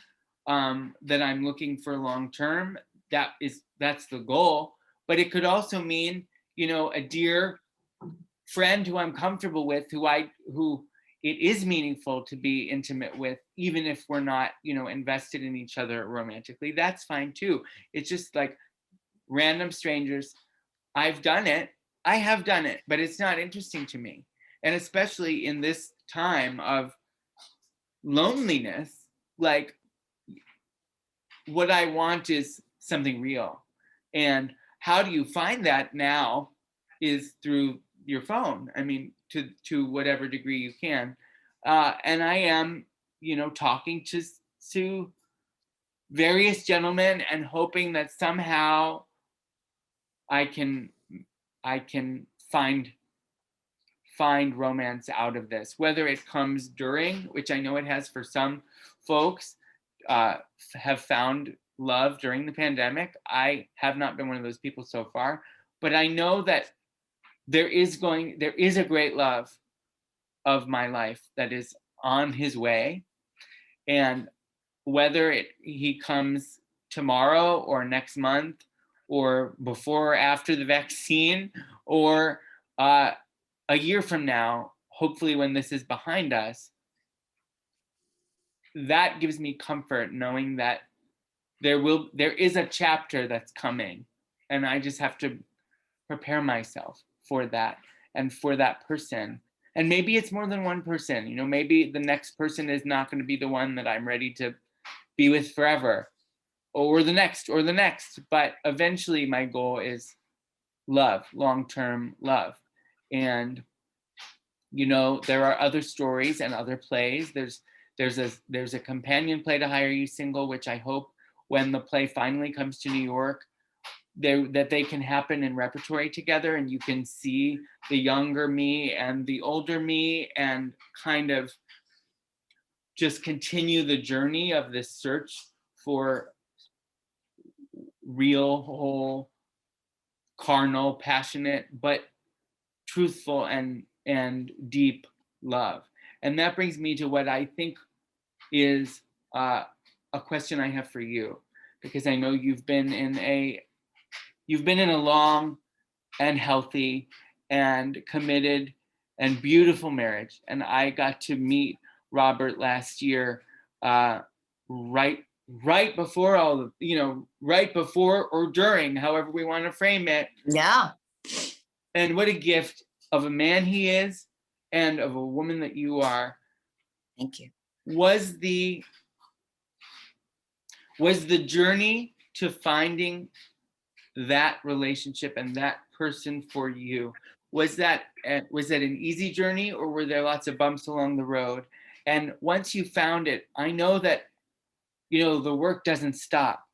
that I'm looking for long term. That's the goal. But it could also mean, you know, a dear friend who I'm comfortable with, who it is meaningful to be intimate with, even if we're not, you know, invested in each other romantically. That's fine too. It's just like random strangers. I've done it. I have done it, but it's not interesting to me. And especially in this time of loneliness, like what I want is something real. And how do you find that now is through your phone. I mean, to whatever degree you can. And I am, you know, talking to various gentlemen and hoping that somehow I can find romance out of this, whether it comes during, which I know it has for some folks, have found love during the pandemic. I have not been one of those people so far, but I know that there is a great love of my life that is on his way. And whether he comes tomorrow or next month or before or after the vaccine or a year from now, hopefully when this is behind us, that gives me comfort knowing that there is a chapter that's coming, and I just have to prepare myself for that and for that person. And maybe it's more than one person, you know, maybe the next person is not going to be the one that I'm ready to be with forever, or the next, but eventually my goal is love, long-term love. And you know, there are other stories and other plays. There's a companion play to Hire You Single, which I hope when the play finally comes to New York, that they can happen in repertory together, and you can see the younger me and the older me, and kind of just continue the journey of this search for real, whole, carnal, passionate, but truthful and deep love. And that brings me to what I think is a question I have for you, because I know you've been in a long and healthy and committed and beautiful marriage. And I got to meet Robert last year, right before all of, you know, right before or during, however we want to frame it. Yeah. And what a gift of a man he is, and of a woman that you are. Thank you. Was the journey to finding that relationship and that person for you, was that an easy journey, or were there lots of bumps along the road? And once you found it, I know that, you know, the work doesn't stop,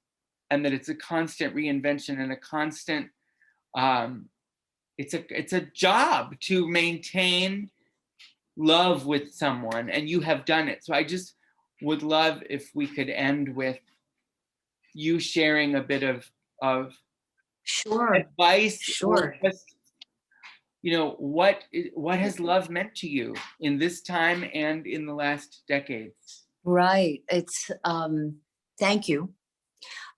and that it's a constant reinvention and a constant it's a job to maintain love with someone, and you have done it. So I just would love if we could end with you sharing a bit of Sure. advice, Sure. or just, you know, what has love meant to you in this time and in the last decades? Right. It's thank you.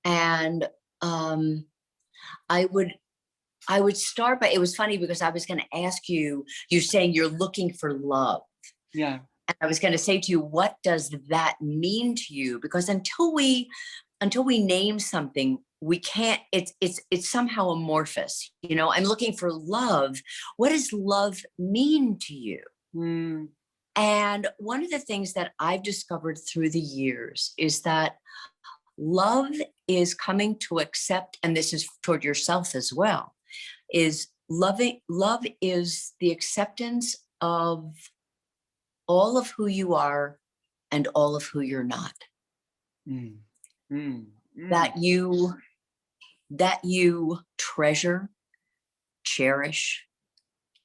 And I would start by, it was funny because I was going to ask you, you're saying you're looking for love. Yeah. And I was going to say to you, what does that mean to you? Because until we name something, we can't, it's somehow amorphous. You know, I'm looking for love. What does love mean to you? Mm. And one of the things that I've discovered through the years is that love is coming to accept, and this is toward yourself as well, is loving. Love is the acceptance of all of who you are and all of who you're not. Mm. Mm. Mm. That you treasure, cherish,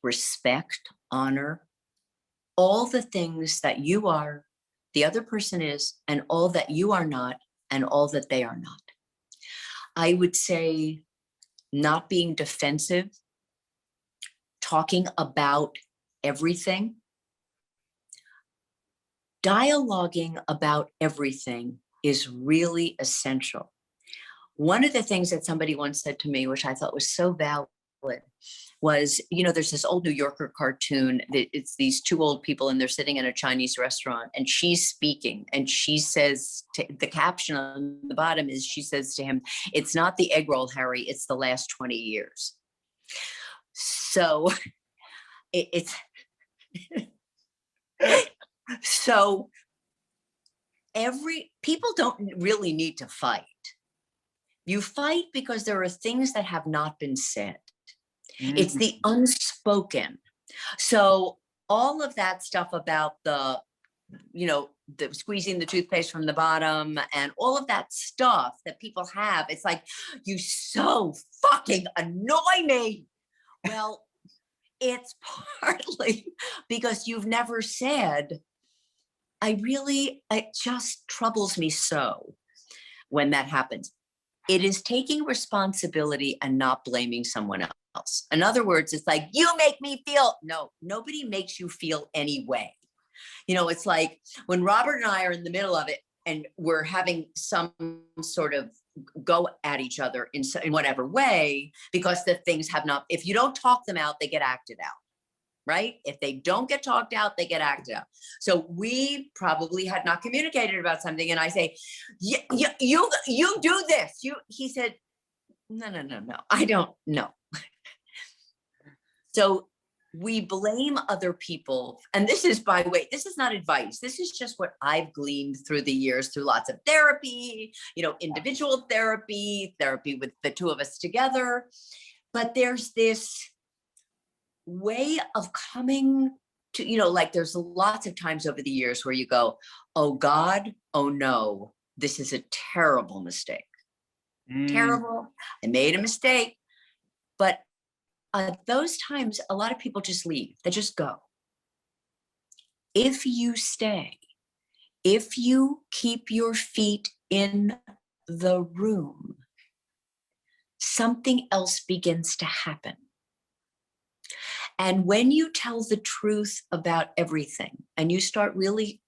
respect, honor all the things that you are, the other person is, and all that you are not, and all that they are not. I would say not being defensive, talking about everything, dialoguing about everything is really essential. One of the things that somebody once said to me, which I thought was so valid, was, there's this old New Yorker cartoon that it's these two old people and they're sitting in a Chinese restaurant and she's speaking and she says, the caption on the bottom is, she says to him, "It's not the egg roll, Harry, it's the last 20 years. So it's, so people don't really need to fight. You fight because there are things that have not been said. It's the unspoken. So all of that stuff about the squeezing the toothpaste from the bottom and all of that stuff that people have, it's like, you so fucking annoy me. Well, it's partly because you've never said, it just troubles me so when that happens. It is taking responsibility and not blaming someone else. In other words, it's like, you make me feel, no, nobody makes you feel any way. It's like when Robert and I are in the middle of it and we're having some sort of go at each other in whatever way, because the things have not, if you don't talk them out, they get acted out. Right? If they don't get talked out, they get acted out. So we probably had not communicated about something. And I say, you do this. He said, no, I don't know. So we blame other people. And this is, by the way, this is not advice. This is just what I've gleaned through the years, through lots of therapy, individual therapy with the two of us together. But there's this way of coming to, like there's lots of times over the years where you go, oh God, oh no, this is a terrible mistake. Terrible. I made a mistake. But those times, a lot of people just leave. They just go. If you stay, if you keep your feet in the room, something else begins to happen. And when you tell the truth about everything and you start really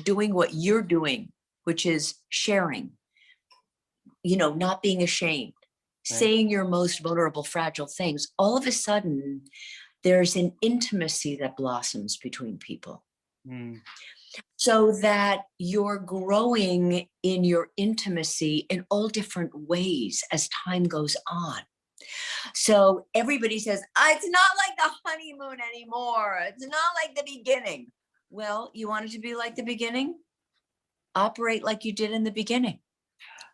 doing what you're doing, which is sharing, not being ashamed, right, saying your most vulnerable, fragile things, all of a sudden there's an intimacy that blossoms between people. So that you're growing in your intimacy in all different ways as time goes on. So everybody says, it's not like the honeymoon anymore. It's not like the beginning. Well, you want it to be like the beginning? Operate like you did in the beginning.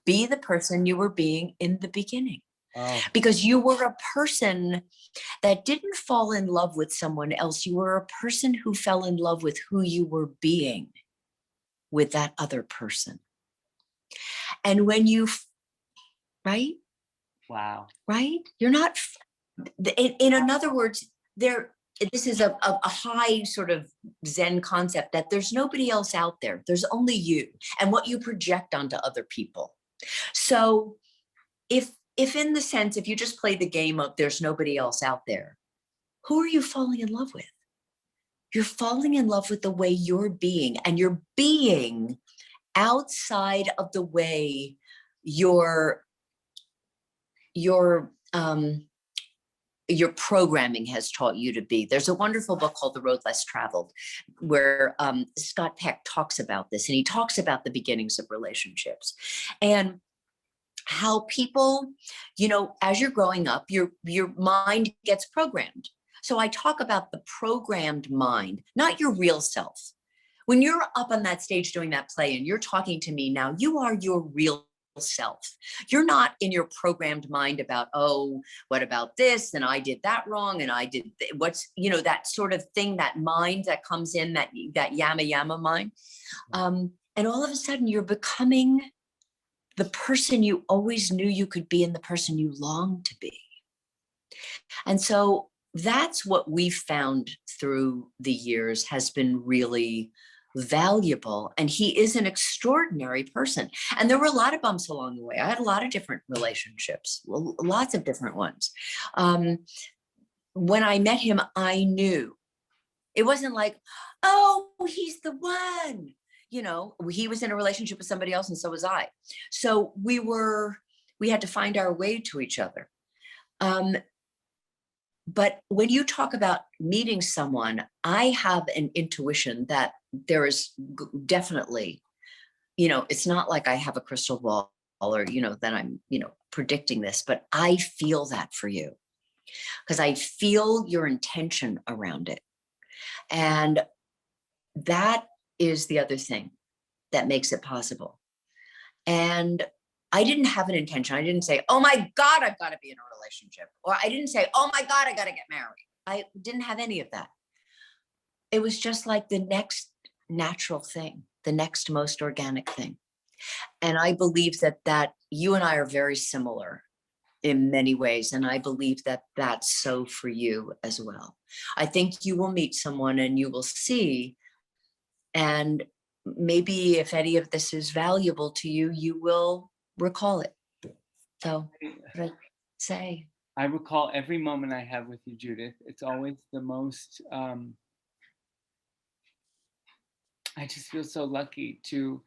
Be the person you were being in the beginning. Oh. Because you were a person that didn't fall in love with someone else. You were a person who fell in love with who you were being with that other person. And when you, right? Wow. Right? You're not, in other words, this is a high sort of Zen concept that there's nobody else out there. There's only you and what you project onto other people. So if in the sense, if you just play the game of there's nobody else out there, who are you falling in love with? You're falling in love with the way you're being, and you're being outside of the way your programming has taught you to be. There's a wonderful book called The Road Less Traveled, where Scott Peck talks about this, and he talks about the beginnings of relationships and how people, as you're growing up, your mind gets programmed. So I talk about the programmed mind, not your real self. When you're up on that stage doing that play and you're talking to me now, you are your real self. You're not in your programmed mind about, oh, what about this? And I did that wrong. And I did what's, that sort of thing, that mind that comes in, that yama mind. And all of a sudden you're becoming the person you always knew you could be and the person you long to be. And so that's what we've found through the years has been really valuable. And he is an extraordinary person. And there were a lot of bumps along the way. I had a lot of different relationships, lots of different ones. When I met him, I knew. It wasn't like, oh, he's the one. you know, he was in a relationship with somebody else and so was I. So we had to find our way to each other. But when you talk about meeting someone, I have an intuition that there is definitely, you know, it's not like I have a crystal ball or, you know, that I'm, you know, predicting this, but I feel that for you because I feel your intention around it. And that is the other thing that makes it possible. And I didn't have an intention. I didn't say, oh my God, I've got to be in a relationship. Or I didn't say, oh my God, I got to get married. I didn't have any of that. It was just like the next natural thing, the next most organic thing. And I believe that you and I are very similar in many ways. And I believe that that's so for you as well. I think you will meet someone and you will see, and maybe if any of this is valuable to you, you will recall it. So what I'd say. I recall every moment I have with you, Judith. It's always the most, I just feel so lucky to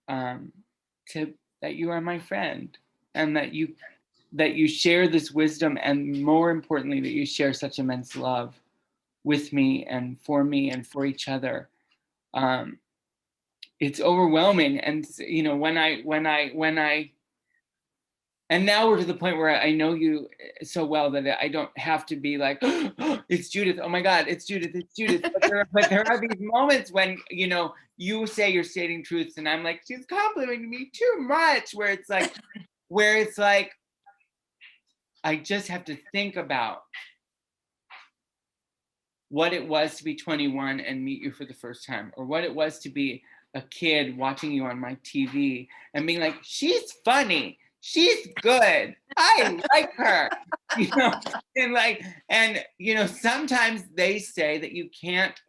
that you are my friend, and that you share this wisdom, and more importantly, that you share such immense love with me and for each other. It's overwhelming. And you know, when I and now we're to the point where I know you so well that I don't have to be like, oh, it's Judith, oh my God, it's Judith, it's Judith. But there are these moments when, you know, you say you're stating truths and I'm like, she's complimenting me too much, where it's like I just have to think about what it was to be 21 and meet you for the first time, or what it was to be a kid watching you on my TV and being like, she's funny, she's good, I like her, you know. And you know, sometimes they say that you can't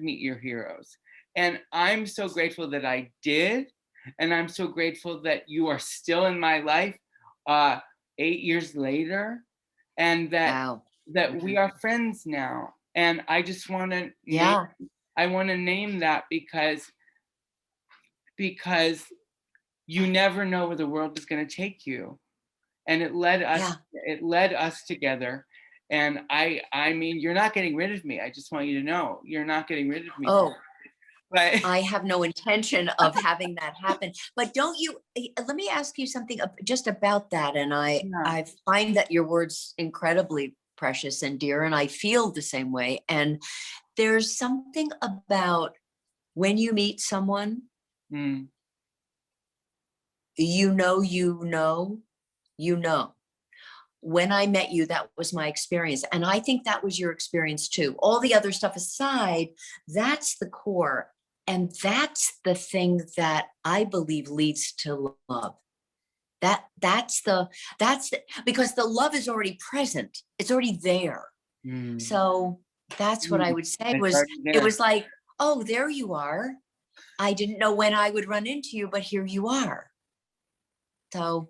meet your heroes, and I'm so grateful that I did, and I'm so grateful that you are still in my life 8 years later, and Wow. that we are friends now. And I just want to name that because you never know where the world is going to take you, and it led us together. And I mean, you're not getting rid of me. I just want you to know you're not getting rid of me. Oh, but I have no intention of having that happen. But don't you, let me ask you something just about that. And I find that your words incredibly precious and dear, and I feel the same way. And there's something about when you meet someone, you know. When I met you, that was my experience. And I think that was your experience too. All the other stuff aside, that's the core. And that's the thing that I believe leads to love. That's because the love is already present. It's already there. So that's what I would say it was like, oh, there you are. I didn't know when I would run into you, but here you are. So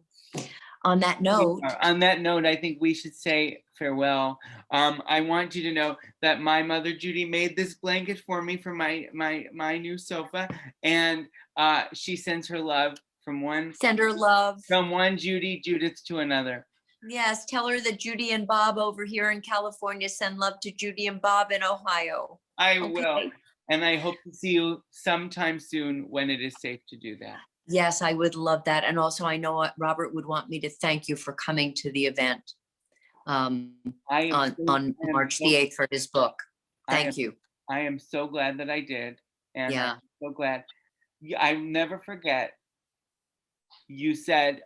on that note, I think we should say farewell. I want you to know that my mother Judy made this blanket for me for my new sofa, and she sends her love from one Judith to another. Yes, tell her that Judy and Bob over here in California send love to Judy and Bob in Ohio. I will, and I hope to see you sometime soon when it is safe to do that. Yes, I would love that. And also, I know Robert would want me to thank you for coming to the event on March the 8th for his book. Thank you. I am so glad that I did. And yeah. I'm so glad. I never forget, you said,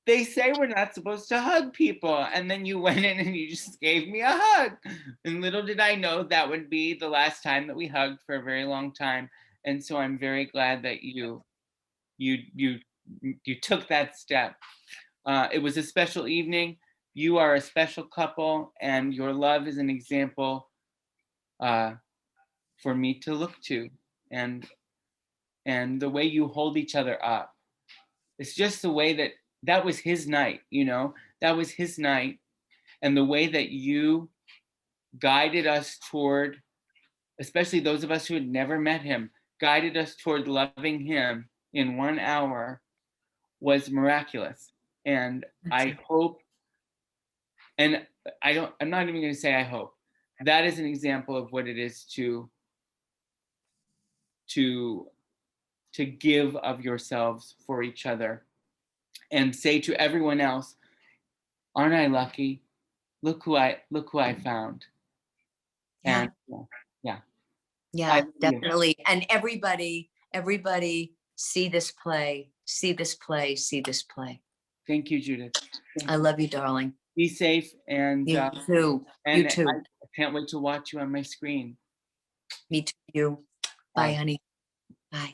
they say we're not supposed to hug people. And then you went in and you just gave me a hug. And little did I know that would be the last time that we hugged for a very long time. And so I'm very glad that you took that step. It was a special evening. You are a special couple, and your love is an example for me to look to, and the way you hold each other up. It's just the way that was his night, you know, that was his night, and the way that you guided us toward, especially those of us who had never met him, guided us toward loving him in 1 hour was miraculous. And I hope, and I'm not even going to say I hope, that is an example of what it is to give of yourselves for each other, and say to everyone else, aren't I lucky? Look who I found. Yeah. And yeah. Yeah, I love you. definitely. And everybody see this play, see this play, see this play. Thank you, Judith. I love you, darling. Be safe, and You too. You and too. I can't wait to watch you on my screen. Me too. Bye, Bye. honey. Bye.